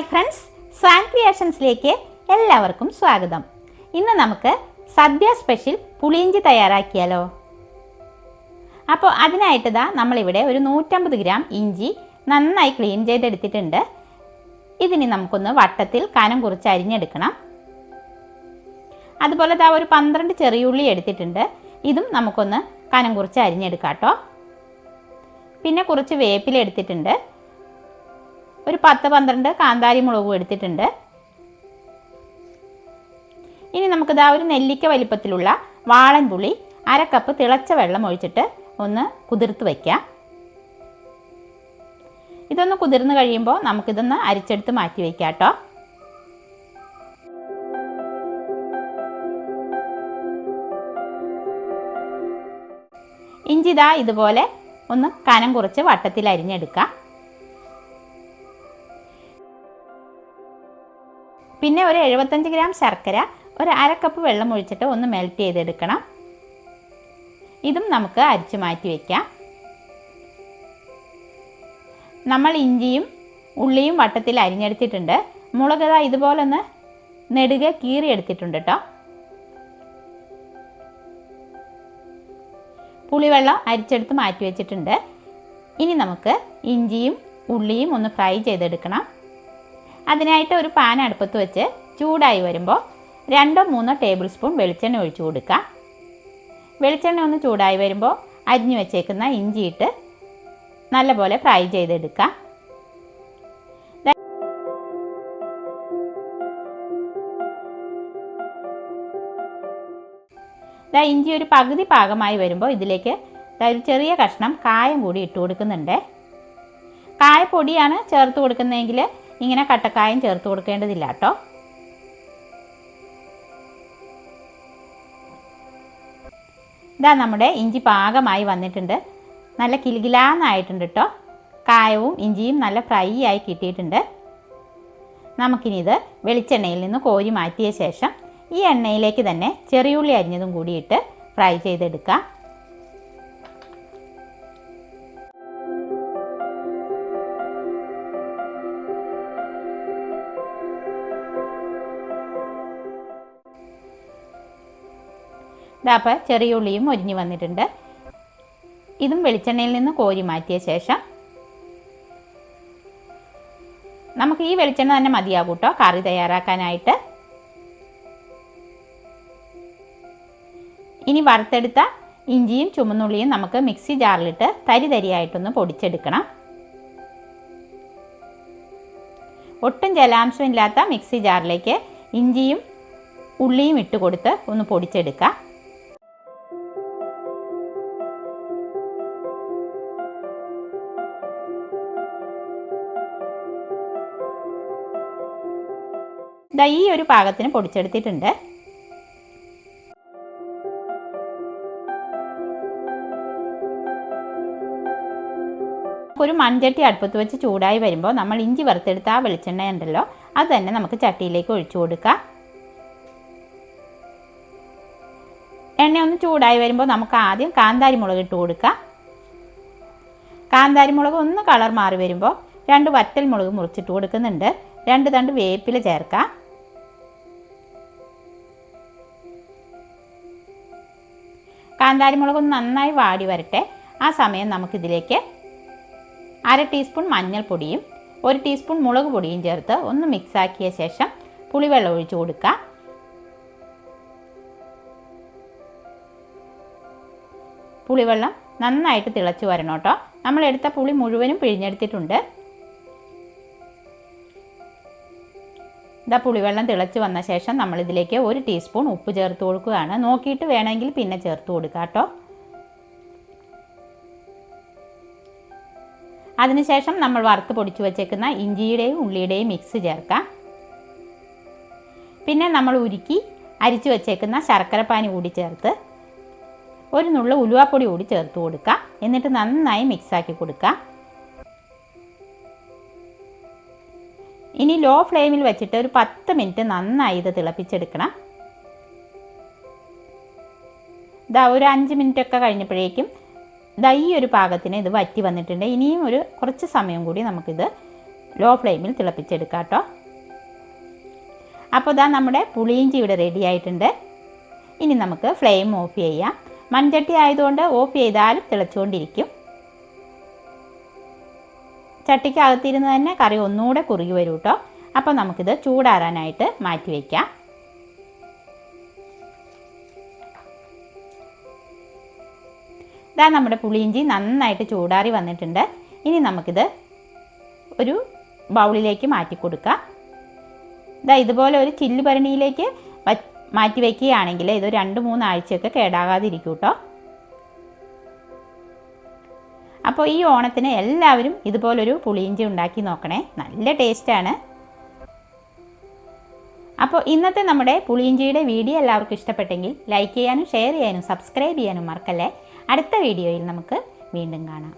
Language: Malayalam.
ഹായ് ഫ്രണ്ട്സ്, സ്വാൻ ക്രിയേഷൻസിലേക്ക് എല്ലാവർക്കും സ്വാഗതം. ഇന്ന് നമുക്ക് സദ്യ സ്പെഷ്യൽ പുളിയിഞ്ചി തയ്യാറാക്കിയാലോ? അപ്പോൾ അതിനായിട്ട് നമ്മളിവിടെ ഒരു 150 ഗ്രാം ഇഞ്ചി നന്നായി ക്ലീൻ ചെയ്തെടുത്തിട്ടുണ്ട്. ഇതിനി നമുക്കൊന്ന് വട്ടത്തിൽ കനം കുറച്ച് അരിഞ്ഞെടുക്കണം. അതുപോലെ ഒരു 12 ചെറിയുള്ളി എടുത്തിട്ടുണ്ട്. ഇതും നമുക്കൊന്ന് കനം കുറച്ച് അരിഞ്ഞെടുക്കാം കേട്ടോ. പിന്നെ കുറച്ച് വേപ്പില എടുത്തിട്ടുണ്ട്. ഒരു 10-12 കാന്താരി മുളകും എടുത്തിട്ടുണ്ട്. ഇനി നമുക്ക് ഒരു നെല്ലിക്ക വലിപ്പത്തിലുള്ള വാളൻപുളി 1/2 കപ്പ് തിളച്ച വെള്ളം ഒഴിച്ചിട്ട് ഒന്ന് കുതിർത്ത് വയ്ക്കാം. ഇതൊന്ന് കുതിർന്ന് കഴിയുമ്പോൾ നമുക്കിതൊന്ന് അരിച്ചെടുത്ത് മാറ്റി വയ്ക്കാം കേട്ടോ. ഇഞ്ചി ഇതുപോലെ ഒന്ന് കനം കുറച്ച് വട്ടത്തിൽ അരിഞ്ഞെടുക്കാം. പിന്നെ ഒരു 75 ഗ്രാം ശർക്കര ഒരു 1/2 കപ്പ് വെള്ളം ഒഴിച്ചിട്ട് ഒന്ന് മെൽറ്റ് ചെയ്തെടുക്കണം. ഇതും നമുക്ക് അരിച്ച് മാറ്റി വയ്ക്കാം. നമ്മൾ ഇഞ്ചിയും ഉള്ളിയും വട്ടത്തിൽ അരിഞ്ഞെടുത്തിട്ടുണ്ട്. മുളക് ഇതുപോലെ ഒന്ന് നെടുകെ കീറി എടുത്തിട്ടുണ്ട് കേട്ടോ. പുളിവെള്ളം അരിച്ചെടുത്ത് മാറ്റി വെച്ചിട്ടുണ്ട്. ഇനി നമുക്ക് ഇഞ്ചിയും ഉള്ളിയും ഒന്ന് ഫ്രൈ ചെയ്തെടുക്കണം. അതിനായിട്ട് ഒരു പാൻ അടുപ്പത്ത് വെച്ച് ചൂടായി വരുമ്പോൾ 2-3 ടേബിൾ സ്പൂൺ വെളിച്ചെണ്ണ ഒഴിച്ചു കൊടുക്കുക. വെളിച്ചെണ്ണ ഒന്ന് ചൂടായി വരുമ്പോൾ അരിഞ്ഞു വെച്ചേക്കുന്ന ഇഞ്ചി ഇട്ട് നല്ലപോലെ ഫ്രൈ ചെയ്തെടുക്കുക. ഇഞ്ചി ഒരു പകുതി പാകമായി വരുമ്പോൾ ഇതിലേക്ക് ഒരു ചെറിയ കഷ്ണം കായം കൂടി ഇട്ട് കൊടുക്കുന്നുണ്ട്. കായപ്പൊടിയാണ് ചേർത്ത് കൊടുക്കുന്നതെങ്കിൽ ഇങ്ങനെ കട്ടക്കായം ചേർത്ത് കൊടുക്കേണ്ടതില്ല കേട്ടോ. നമ്മുടെ ഇഞ്ചി പാകമായി വന്നിട്ടുണ്ട്. നല്ല കിലുകിലാന്നായിട്ടുണ്ട് കേട്ടോ. കായവും ഇഞ്ചിയും നല്ല ഫ്രൈ ആയി കിട്ടിയിട്ടുണ്ട്. നമുക്കിനി ഇത് വെളിച്ചെണ്ണയിൽ നിന്ന് കോരി മാറ്റിയ ശേഷം ഈ എണ്ണയിലേക്ക് തന്നെ ചെറിയുള്ളി അരിഞ്ഞതും കൂടിയിട്ട് ഫ്രൈ ചെയ്തെടുക്കാം. അപ്പോൾ ചെറിയുള്ളിയും ഒരിഞ്ഞു വന്നിട്ടുണ്ട്. ഇതും വെളിച്ചെണ്ണയിൽ നിന്ന് കോരി മാറ്റിയ ശേഷം നമുക്ക് ഈ വെളിച്ചെണ്ണ തന്നെ മതിയാകും കേട്ടോ കറി തയ്യാറാക്കാനായിട്ട്. ഇനി വറുത്തെടുത്ത ഇഞ്ചിയും ചുമന്നുള്ളിയും നമുക്ക് മിക്സി ജാറിലിട്ട് തരിതരിയായിട്ടൊന്ന് പൊടിച്ചെടുക്കണം. ഒട്ടും ജലാംശം ഇല്ലാത്ത മിക്സി ജാറിലേക്ക് ഇഞ്ചിയും ഉള്ളിയും ഇട്ട് കൊടുത്ത് ഒന്ന് പൊടിച്ചെടുക്കാം. ഈ ഒരു പാകത്തിന് പൊടിച്ചെടുത്തിട്ടുണ്ട്. ഒരു മൺചട്ടി അടുപ്പത്ത് വെച്ച് ചൂടായി വരുമ്പോൾ നമ്മൾ ഇഞ്ചി വറുത്തെടുത്ത ആ വെളിച്ചെണ്ണ ഉണ്ടല്ലോ, അത് തന്നെ നമുക്ക് ചട്ടിയിലേക്ക് ഒഴിച്ചു കൊടുക്കാം. എണ്ണ ഒന്ന് ചൂടായി വരുമ്പോൾ നമുക്ക് ആദ്യം കാന്താരി മുളക് ഇട്ട് കൊടുക്കാം. കാന്താരി മുളക് ഒന്ന് കളർ മാറി വരുമ്പോൾ 2 വറ്റൽ മുളക് മുറിച്ചിട്ട് കൊടുക്കുന്നുണ്ട്. 2 തണ്ട് വേപ്പില ചേർക്കാം. കാന്താരി മുളക് ഒന്ന് നന്നായി വാടി വരട്ടെ. ആ സമയം നമുക്കിതിലേക്ക് 1/2 ടീസ്പൂൺ മഞ്ഞൾപ്പൊടിയും 1 ടീസ്പൂൺ മുളക് പൊടിയും ചേർത്ത് ഒന്ന് മിക്സാക്കിയ ശേഷം പുളിവെള്ളം ഒഴിച്ചു കൊടുക്കാം. പുളിവെള്ളം നന്നായിട്ട് തിളച്ച് വരണം കേട്ടോ. നമ്മളെടുത്ത പുളി മുഴുവനും പിഴിഞ്ഞെടുത്തിട്ടുണ്ട്. പുളിവെള്ളം തിളച്ച് വന്ന ശേഷം നമ്മളിതിലേക്ക് 1 ടീസ്പൂൺ ഉപ്പ് ചേർത്ത് കൊടുക്കുകയാണ്. നോക്കിയിട്ട് വേണമെങ്കിൽ പിന്നെ ചേർത്ത് കൊടുക്കാം കേട്ടോ. അതിനുശേഷം നമ്മൾ വറുത്ത് പൊടിച്ചു വച്ചേക്കുന്ന ഇഞ്ചിയുടെയും ഉള്ളിയുടെയും മിക്സ് ചേർക്കാം. പിന്നെ നമ്മൾ ഉരുക്കി അരിച്ചു വച്ചേക്കുന്ന ശർക്കരപ്പാനി കൂടി ചേർത്ത് ഒരു നുള്ളു ഉലുവാപ്പൊടി കൂടി ചേർത്ത് കൊടുക്കുക. എന്നിട്ട് നന്നായി മിക്സാക്കി കൊടുക്കുക. ഇനി ലോ ഫ്ലെയിമിൽ വെച്ചിട്ട് ഒരു 10 മിനിറ്റ് നന്നായി ഇത് തിളപ്പിച്ചെടുക്കണം. ഒരു 5 മിനിറ്റ് ഒക്കെ കഴിഞ്ഞപ്പോഴേക്കും ഈ ഒരു പാകത്തിന് ഇത് വറ്റി വന്നിട്ടുണ്ട്. ഇനിയും കുറച്ച് സമയം കൂടി നമുക്കിത് ലോ ഫ്ലെയിമിൽ തിളപ്പിച്ചെടുക്കാം കേട്ടോ. അപ്പോൾ ഇതാ നമ്മുടെ പുളിയിഞ്ചി ഇവിടെ റെഡി ആയിട്ടുണ്ട്. ഇനി നമുക്ക് ഫ്ലെയിം ഓഫ് ചെയ്യാം. മൺചട്ടി ആയതുകൊണ്ട് ഓഫ് ചെയ്താലും തിളച്ചുകൊണ്ടിരിക്കും. ചട്ടിക്കകത്തിരുന്ന് തന്നെ കറി ഒന്നുകൂടെ കുറുകി വരും കേട്ടോ. അപ്പോൾ നമുക്കിത് ചൂടാറാനായിട്ട് മാറ്റി വയ്ക്കാം. ഇതാ നമ്മുടെ പുളിയിഞ്ചി നന്നായിട്ട് ചൂടാറി വന്നിട്ടുണ്ട്. ഇനി നമുക്കിത് ഒരു ബൗളിലേക്ക് മാറ്റി കൊടുക്കാം. ഇതാ ഇതുപോലെ ഒരു ചില്ല് ഭരണിയിലേക്ക് മാറ്റി വയ്ക്കുകയാണെങ്കിൽ ഇത് 2-3 ആഴ്ചയൊക്കെ കേടാകാതിരിക്കും കേട്ടോ. അപ്പോൾ ഈ ഓണത്തിന് എല്ലാവരും ഇതുപോലൊരു പുളിയിഞ്ചി ഉണ്ടാക്കി നോക്കണേ, നല്ല ടേസ്റ്റാണ്. അപ്പോൾ ഇന്നത്തെ നമ്മുടെ പുളിയിഞ്ചിയുടെ വീഡിയോ എല്ലാവർക്കും ഇഷ്ടപ്പെട്ടെങ്കിൽ ലൈക്ക് ചെയ്യാനും ഷെയർ ചെയ്യാനും സബ്സ്ക്രൈബ് ചെയ്യാനും മറക്കല്ലേ. അടുത്ത വീഡിയോയിൽ നമുക്ക് വീണ്ടും കാണാം.